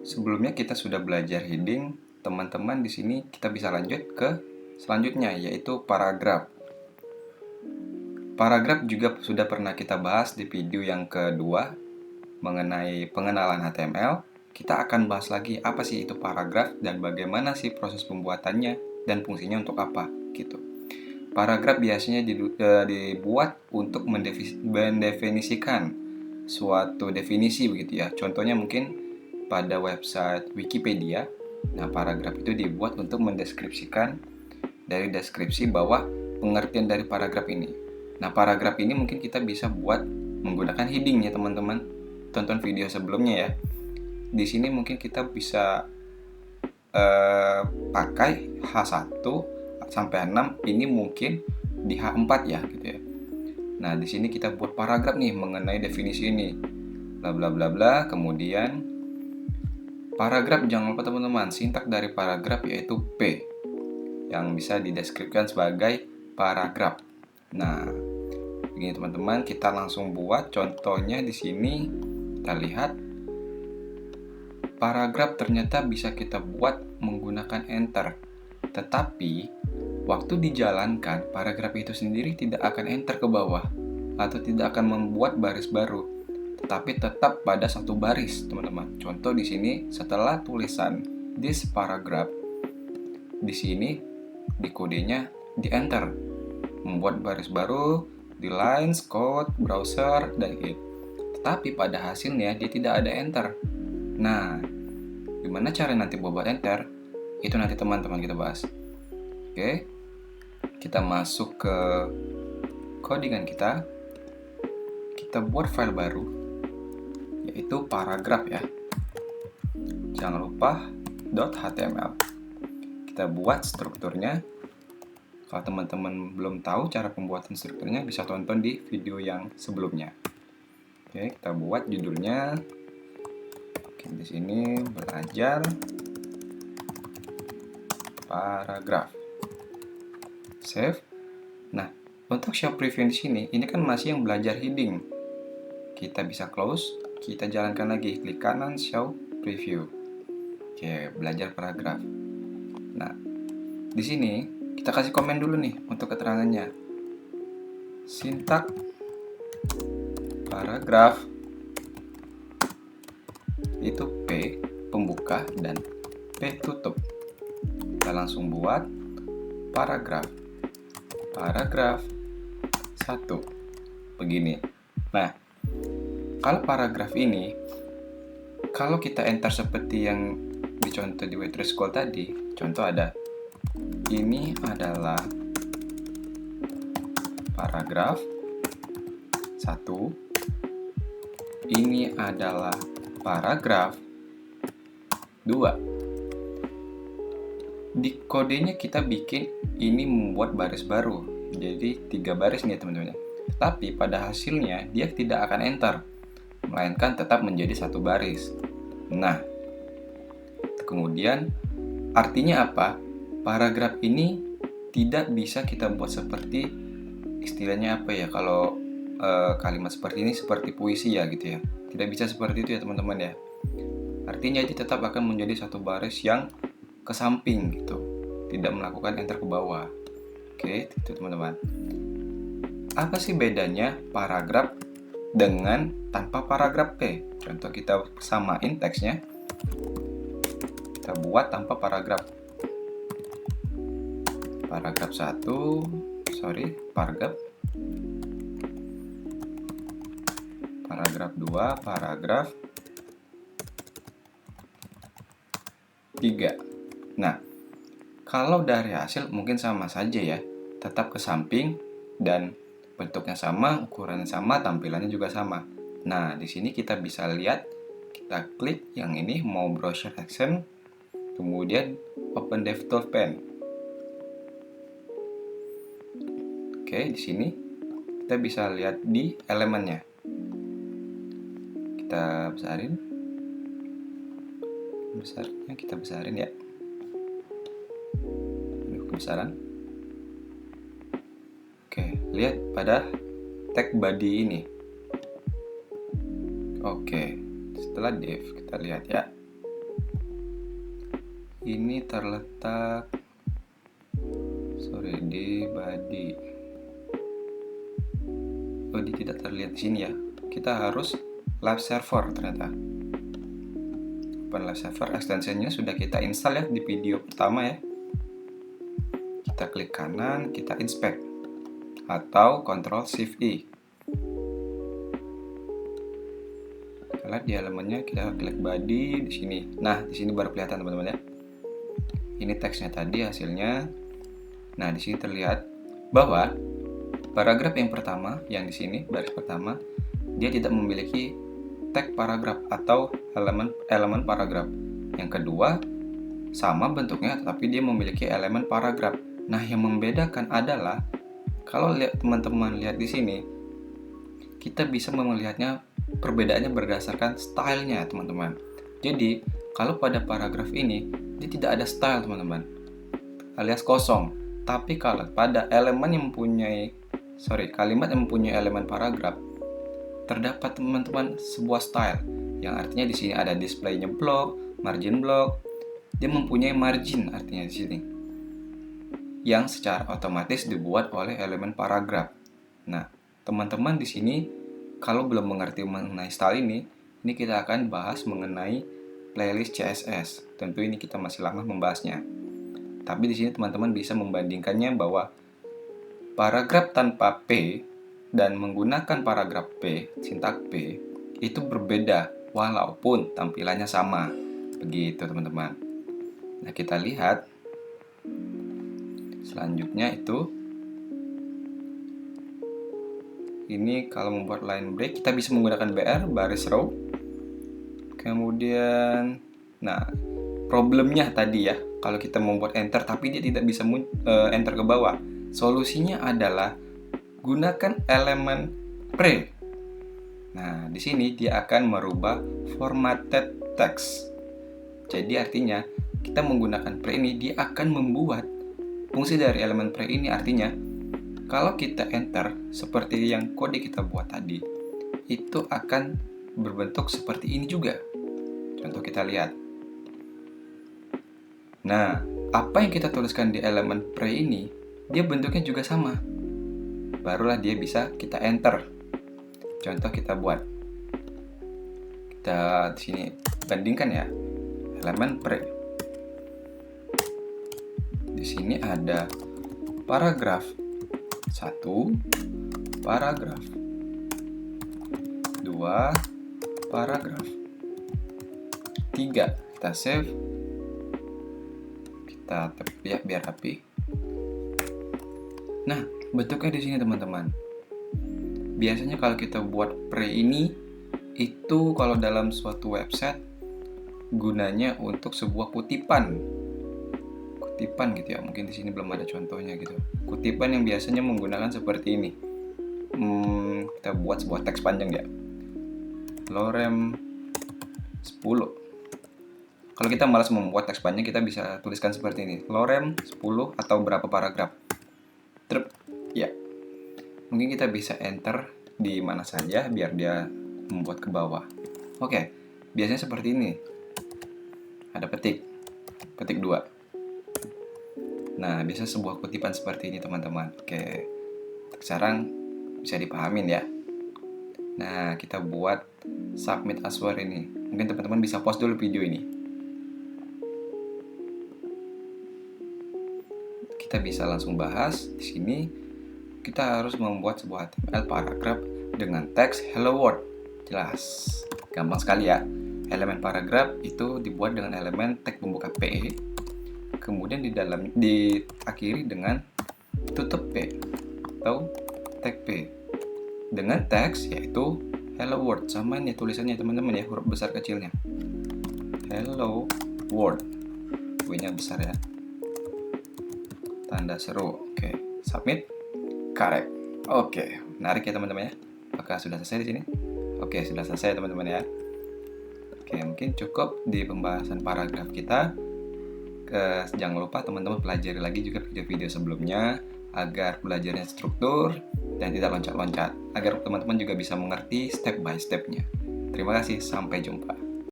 Sebelumnya kita sudah belajar heading, teman-teman di sini kita bisa lanjut ke selanjutnya yaitu paragraf. Paragraf juga sudah pernah kita bahas di video yang kedua mengenai pengenalan HTML. Kita akan bahas lagi apa sih itu paragraf dan bagaimana sih proses pembuatannya dan fungsinya untuk apa gitu. Paragraf biasanya dibuat untuk mendefinisikan suatu definisi begitu ya. Contohnya mungkin pada website Wikipedia. Nah, paragraf itu dibuat untuk mendeskripsikan dari deskripsi bahwa pengertian dari paragraf ini. Nah, paragraf ini mungkin kita bisa buat menggunakan heading ya, teman-teman. Tonton video sebelumnya ya. Di sini mungkin kita bisa pakai H1 sampai H6, ini mungkin di H4 ya gitu ya. Nah, di sini kita buat paragraf nih mengenai definisi ini. Bla bla bla bla, kemudian paragraf, jangan lupa teman-teman, sintak dari paragraf yaitu P yang bisa dideskripsikan sebagai paragraf. Nah, begini teman-teman, kita langsung buat contohnya di sini. Kita lihat paragraf ternyata bisa kita buat menggunakan enter. Tetapi waktu dijalankan, paragraf itu sendiri tidak akan enter ke bawah atau tidak akan membuat baris baru, tetapi tetap pada satu baris, teman-teman. Contoh di sini, setelah tulisan this paragraph, di sini di kodenya di enter, membuat baris baru di lines, code, browser, dan hit. Tetapi pada hasilnya dia tidak ada enter. Nah, gimana cara nanti buat enter? Itu nanti teman-teman kita bahas. Oke, kita masuk ke codingan kita. Kita buat file baru yaitu paragraf ya. Jangan lupa .html. Kita buat strukturnya. Kalau teman-teman belum tahu cara pembuatan strukturnya, bisa tonton di video yang sebelumnya. Oke, kita buat judulnya. Oke, di sini belajar paragraf. Save. Nah, untuk show preview di sini, ini kan masih yang belajar heading. Kita bisa close, kita jalankan lagi, klik kanan show preview. Oke, belajar paragraf. Nah, di sini kita kasih komen dulu nih untuk keterangannya. Sintak paragraf itu P pembuka dan P tutup. Kita langsung buat paragraf. Paragraf 1. Begini. Nah, kalau paragraf ini, kalau kita enter seperti yang dicontoh di Waitress School tadi, contoh ada, ini adalah paragraf 1, ini adalah paragraf 2. Di kodenya kita bikin ini membuat baris baru, jadi 3 baris nih teman-teman. Tapi pada hasilnya dia tidak akan enter, melainkan tetap menjadi satu baris. Nah, kemudian artinya apa? Paragraf ini tidak bisa kita buat seperti istilahnya apa ya, kalau kalimat seperti ini seperti puisi ya gitu ya. Tidak bisa seperti itu ya teman-teman ya. Artinya dia tetap akan menjadi satu baris yang ke samping gitu, tidak melakukan enter ke bawah. Oke, itu teman-teman. Apa sih bedanya paragraf dengan tanpa paragraf P? Contoh kita samain teksnya. Kita buat tanpa paragraf. Paragraf 1, paragraf. Paragraf 2, paragraf 3. Nah, kalau dari hasil mungkin sama saja ya, tetap ke samping dan bentuknya sama, ukurannya sama, tampilannya juga sama. Nah, di sini kita bisa lihat, kita klik yang ini mau browser action, kemudian open DevTools Pen. Oke, di sini kita bisa lihat di elemennya. Kita besarin. Besarnya kita besarin ya. Kebesaran. Oke, lihat pada tag body ini. Oke, setelah div kita lihat ya. ini terletak di body. Body tidak terlihat di sini ya. Kita harus live server ternyata. Open live server, extensionnya sudah kita install ya di video pertama ya. Kita klik kanan, kita inspect atau Ctrl Shift I. Kita lihat di elemennya, kita klik body di sini. Nah, di sini baru kelihatan teman-teman ya. Ini teksnya tadi hasilnya. Nah, di sini terlihat bahwa paragraf yang pertama, yang di sini baris pertama, dia tidak memiliki tag paragraf atau elemen paragraf. Yang kedua, sama bentuknya tetapi dia memiliki elemen paragraf. Nah, yang membedakan adalah kalau teman-teman lihat di sini, kita bisa melihatnya perbedaannya berdasarkan stylenya, teman-teman. Jadi, kalau pada paragraf ini dia tidak ada style, teman-teman, alias kosong. Tapi kalau pada kalimat yang mempunyai elemen paragraf, terdapat teman-teman sebuah style yang artinya di sini ada displaynya block, margin block. Dia mempunyai margin artinya di sini yang secara otomatis dibuat oleh elemen paragraf. Nah, teman-teman di sini kalau belum mengerti mengenai style ini kita akan bahas mengenai playlist CSS. Tentu ini kita masih lama membahasnya. Tapi di sini teman-teman bisa membandingkannya bahwa paragraf tanpa P dan menggunakan paragraf P, sintak P, itu berbeda walaupun tampilannya sama. Begitu teman-teman. Nah, kita lihat selanjutnya itu ini kalau membuat line break kita bisa menggunakan BR, baris row. Kemudian nah, problemnya tadi ya, kalau kita membuat enter tapi dia tidak bisa enter ke bawah. Solusinya adalah gunakan elemen pre. Nah, di sini dia akan merubah formatted text. Jadi artinya kita menggunakan pre ini dia akan membuat fungsi dari elemen pre ini, artinya kalau kita enter seperti yang kode kita buat tadi, itu akan berbentuk seperti ini juga. Contoh kita lihat. Nah, apa yang kita tuliskan di elemen pre ini, dia bentuknya juga sama. Barulah dia bisa kita enter. Contoh kita buat. Kita di sini bandingkan ya. Elemen pre. Di sini ada paragraf 1, paragraf 2, paragraf 3. Kita save. Kita tap ya biar rapi. Nah, bentuknya di sini teman-teman. Biasanya kalau kita buat pre ini itu kalau dalam suatu website gunanya untuk sebuah kutipan gitu ya. Mungkin di sini belum ada contohnya gitu. Kutipan yang biasanya menggunakan seperti ini. Kita buat sebuah teks panjang ya. Lorem 10. Kalau kita malas membuat teks panjang, kita bisa tuliskan seperti ini. Lorem 10 atau berapa paragraf. Ya. Mungkin kita bisa enter di mana saja biar dia membuat ke bawah. Oke. Biasanya seperti ini. Ada petik 2. Nah, biasanya sebuah kutipan seperti ini teman-teman. Oke. Sekarang bisa dipahamin ya. Nah, kita buat submit answer ini. Mungkin teman-teman bisa pause dulu video ini. Kita bisa langsung bahas di sini. Kita harus membuat sebuah HTML paragraf dengan teks hello world. Jelas. Gampang sekali ya. Elemen paragraf itu dibuat dengan elemen tag pembuka P. Kemudian diakhiri dengan tutup P atau tag P dengan teks yaitu hello world. Sama ini tulisannya teman-teman ya, huruf besar kecilnya. Hello world. W-nya besar ya. Tanda seru. Oke, submit. Correct. Oke, menarik ya teman-teman ya. Apakah sudah selesai di sini? Oke, sudah selesai teman-teman ya. Oke, mungkin cukup di pembahasan paragraf kita. Jangan lupa teman-teman pelajari lagi juga video-video sebelumnya agar belajarnya struktur dan tidak loncat-loncat, agar teman-teman juga bisa mengerti step by step-nya. Terima kasih, sampai jumpa.